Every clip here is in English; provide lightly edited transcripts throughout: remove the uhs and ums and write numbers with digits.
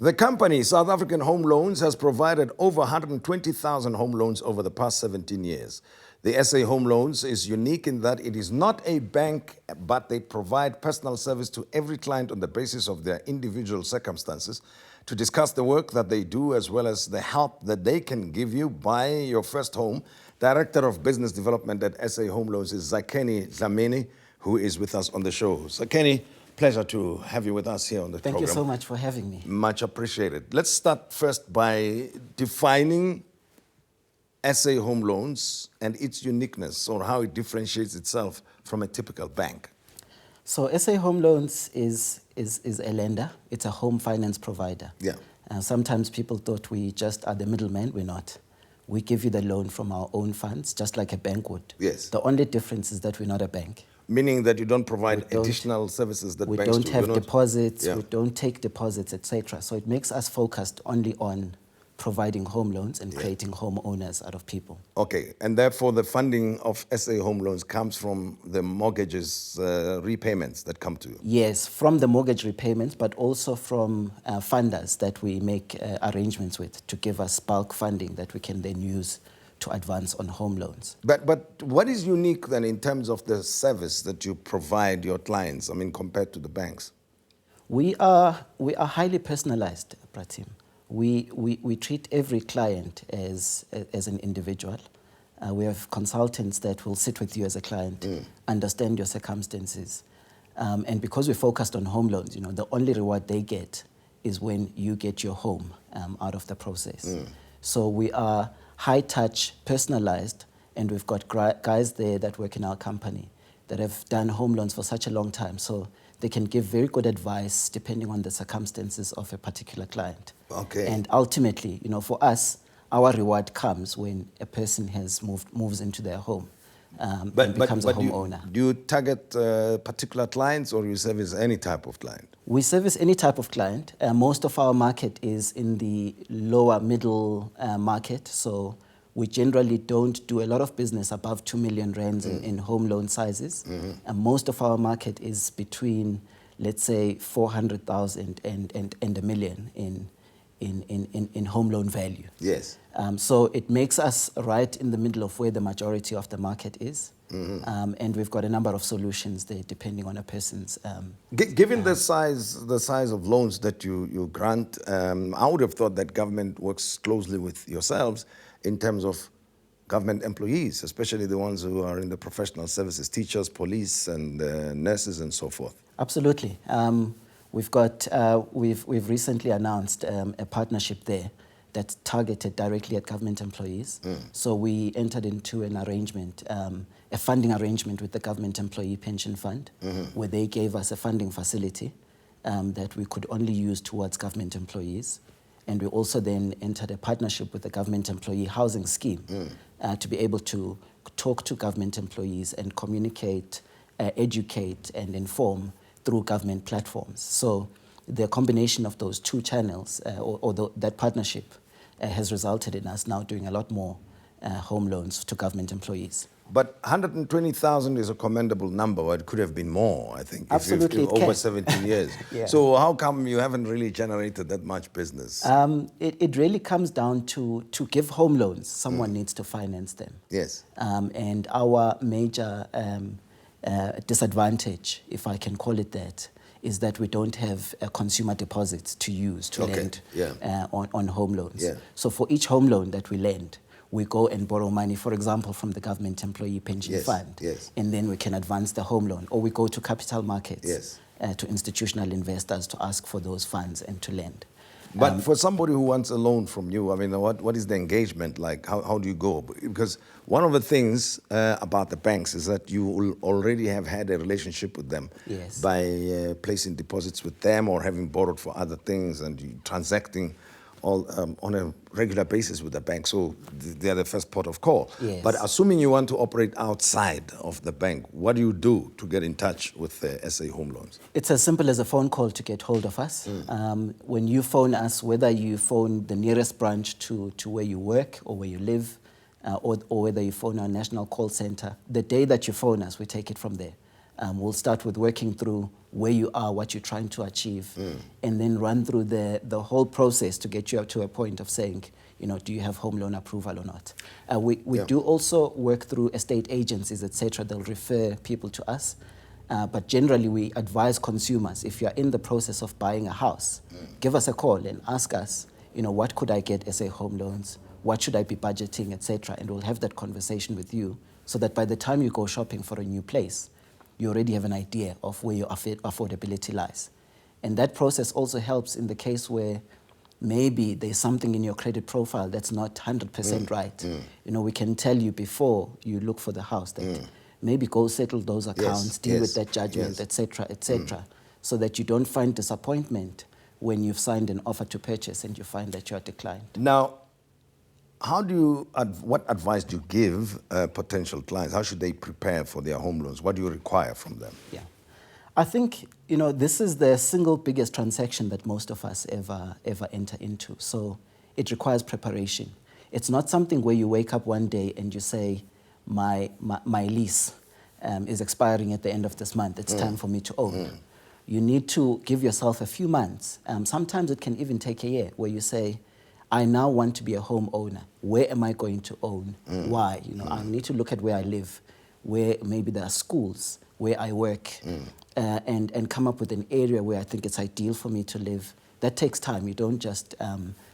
The company, South African Home Loans, has provided over 120,000 home loans over the past 17 years. The SA Home Loans is unique in that it is not a bank, but they provide personal service to every client on the basis of their individual circumstances. To discuss the work that they do as well as the help that they can give you buy your first home, Director of Business Development at SA Home Loans is Zakheni Dlamini, who is with us on the show. Zakheni, pleasure to have you with us here on the program. Thank you so much for having me. Much appreciated. Let's start first by defining SA Home Loans and its uniqueness, or how it differentiates itself from a typical bank. So SA Home Loans is a lender. It's a home finance provider. Yeah. Sometimes people thought we just are the middleman. We're not. We give you the loan from our own funds, just like a bank would. Yes. The only difference is that we're not a bank. Meaning that you don't provide additional services that banks do. We don't have deposits, Yeah. we don't take deposits, etc. So it makes us focused only on providing home loans and creating homeowners out of people. Okay, and therefore the funding of SA Home Loans comes from the mortgages repayments that come to you? Yes, from the mortgage repayments, but also from funders that we make arrangements with to give us bulk funding that we can then use to advance on home loans. But what is unique then in terms of the service that you provide your clients, I mean, compared to the banks? We are highly personalized, Pratim. We treat every client as an individual. We have consultants that will sit with you as a client, understand your circumstances. And because we're focused on home loans, you know, the only reward they get is when you get your home out of the process. So we are high touch, personalized, and we've got guys there that work in our company that have done home loans for such a long time. So they can give very good advice depending on the circumstances of a particular client. Okay. And ultimately, you know, for us, our reward comes when a person has moves into their home and becomes a homeowner. Do you target particular clients, or you service any type of client? We service any type of client. Most of our market is in the lower middle market, so we generally don't do a lot of business above 2 million rands in home loan sizes. And most of our market is between, let's say, 400,000 and a million in home loan value. Yes. So it makes us right in the middle of where the majority of the market is. And we've got a number of solutions there depending on a person's... Given the size of loans that you grant, I would have thought that government works closely with yourselves in terms of government employees, especially the ones who are in the professional services, teachers, police, and nurses, and so forth. Absolutely. We've recently announced a partnership there that's targeted directly at government employees. So we entered into an arrangement, a funding arrangement with the Government Employee Pension Fund, where they gave us a funding facility that we could only use towards government employees. And we also then entered a partnership with the Government Employee Housing Scheme to be able to talk to government employees and communicate, educate, and inform through government platforms. So the combination of those two channels, that partnership, has resulted in us now doing a lot more home loans to government employees. But 120,000 is a commendable number, or it could have been more, I think. Absolutely, if over 17 years. Yeah. So how come you haven't really generated that much business? It really comes down to give home loans, someone needs to finance them. Yes. And our major disadvantage, if I can call it that, is that we don't have consumer deposits to use to lend on home loans. Yeah. So for each home loan that we lend, we go and borrow money, for example, from the Government Employee Pension Fund, and then we can advance the home loan. Or we go to capital markets, to institutional investors to ask for those funds and to lend. But for somebody who wants a loan from you, I mean, what is the engagement like? How do you go? Because one of the things about the banks is that you will already have had a relationship with them by placing deposits with them or having borrowed for other things and you transacting all on a regular basis with the bank. So they are the first port of call. Yes. But assuming you want to operate outside of the bank, what do you do to get in touch with SA Home Loans? It's as simple as a phone call to get hold of us. When you phone us, whether you phone the nearest branch to where you work or where you live, or whether you phone our national call center, the day that you phone us, we take it from there. We'll start with working through where you are, what you're trying to achieve, and then run through the whole process to get you up to a point of saying, do you have home loan approval or not? We do also work through estate agencies, etc. They'll refer people to us. But generally, we advise consumers, if you're in the process of buying a house, give us a call and ask us, what could I get SA Home Loans? What should I be budgeting, etc. And we'll have that conversation with you so that by the time you go shopping for a new place, you already have an idea of where your affordability lies. And that process also helps in the case where maybe there's something in your credit profile that's not 100% right. We can tell you before you look for the house that maybe go settle those accounts, deal with that judgment, etc., etc., so that you don't find disappointment when you've signed an offer to purchase and you find that you are declined. Now, what advice do you give potential clients? How should they prepare for their home loans? What do you require from them? Yeah. I think, this is the single biggest transaction that most of us ever enter into. So it requires preparation. It's not something where you wake up one day and you say, my lease is expiring at the end of this month. It's time for me to own. You need to give yourself a few months. Sometimes it can even take a year where you say, I now want to be a homeowner. Where am I going to own? Why? I need to look at where I live, where maybe there are schools, where I work, and come up with an area where I think it's ideal for me to live. That takes time. You don't just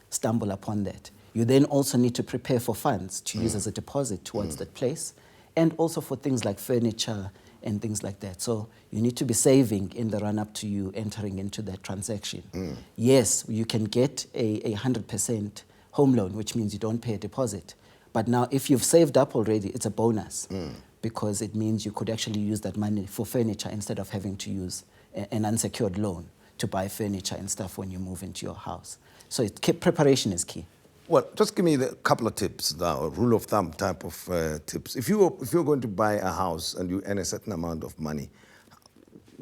stumble upon that. You then also need to prepare for funds to use as a deposit towards that place, and also for things like furniture and things like that. So you need to be saving in the run-up to you entering into that transaction. Yes, you can get a 100% home loan, which means you don't pay a deposit. But now if you've saved up already, it's a bonus because it means you could actually use that money for furniture instead of having to use an unsecured loan to buy furniture and stuff when you move into your house. So preparation is key. Well, just give me a couple of tips now, rule of thumb type of tips. If you're going to buy a house and you earn a certain amount of money,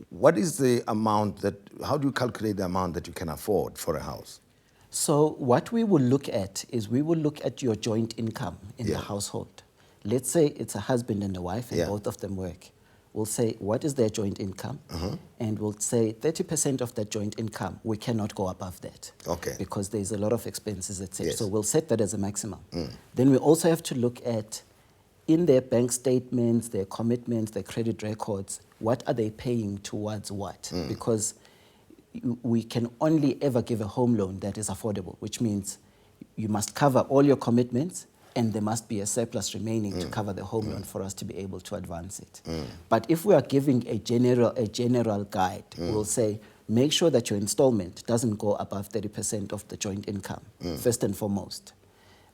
what is the amount how do you calculate the amount that you can afford for a house? So what we will look at is we will look at your joint income in the household. Let's say it's a husband and a wife and both of them work. We'll say, what is their joint income? And we'll say 30% of that joint income, we cannot go above that. Okay. Because there's a lot of expenses, etc. So we'll set that as a maximum. Then we also have to look at, in their bank statements, their commitments, their credit records, what are they paying towards what? Because we can only ever give a home loan that is affordable, which means you must cover all your commitments and there must be a surplus remaining to cover the home loan for us to be able to advance it. But if we are giving a general guide, we'll say, make sure that your installment doesn't go above 30% of the joint income, first and foremost.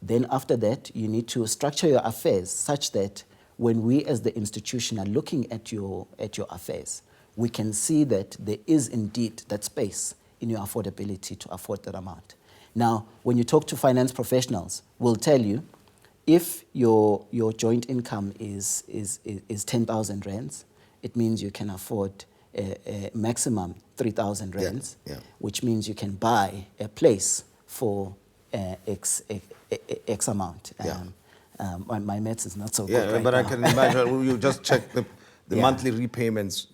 Then after that, you need to structure your affairs such that when we as the institution are looking at your affairs, we can see that there is indeed that space in your affordability to afford that amount. Now, when you talk to finance professionals, we'll tell you, if your joint income is 10,000 rands, it means you can afford a maximum 3,000 rands, which means you can buy a place for X amount. My maths is not so good right but now. I can imagine you just check the monthly repayments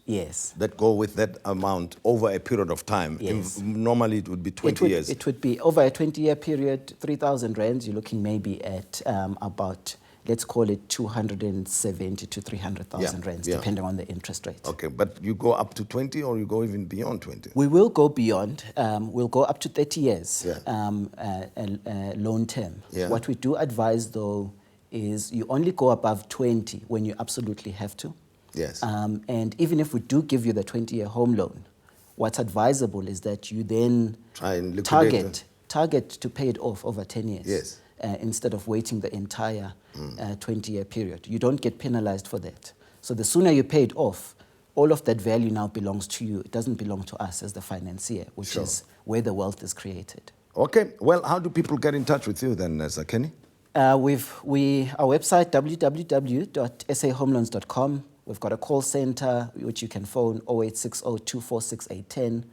that go with that amount over a period of time. Normally it would be 20 years. It would be over a 20-year period, 3,000 rands, you're looking maybe at about, let's call it 270 to 300,000 rands, depending on the interest rate. Okay, but you go up to 20 or you go even beyond 20? We will go beyond. We'll go up to 30 years loan term. What we do advise, though, is you only go above 20 when you absolutely have to. And even if we do give you the 20-year home loan, what's advisable is that you then try and target to pay it off over 10 years instead of waiting the entire 20-year period. You don't get penalized for that. So the sooner you pay it off, all of that value now belongs to you. It doesn't belong to us as the financier, which is where the wealth is created. Okay. Well, how do people get in touch with you then, Zakheni? Our website, www.sahomeloans.com. We've got a call center, which you can phone 0860-246-810.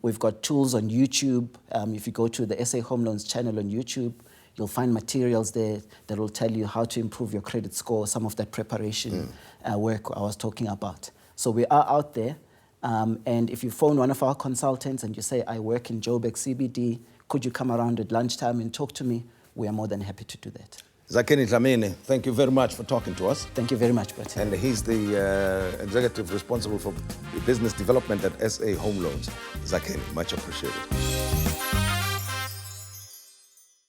We've got tools on YouTube. If you go to the SA Home Loans channel on YouTube, you'll find materials there that will tell you how to improve your credit score, some of that preparation work I was talking about. So we are out there. And if you phone one of our consultants and you say, I work in Joburg CBD, could you come around at lunchtime and talk to me? We are more than happy to do that. Zakheni Dlamini, thank you very much for talking to us. Thank you very much, Bertie. And he's the executive responsible for business development at SA Home Loans. Zakheni, much appreciated.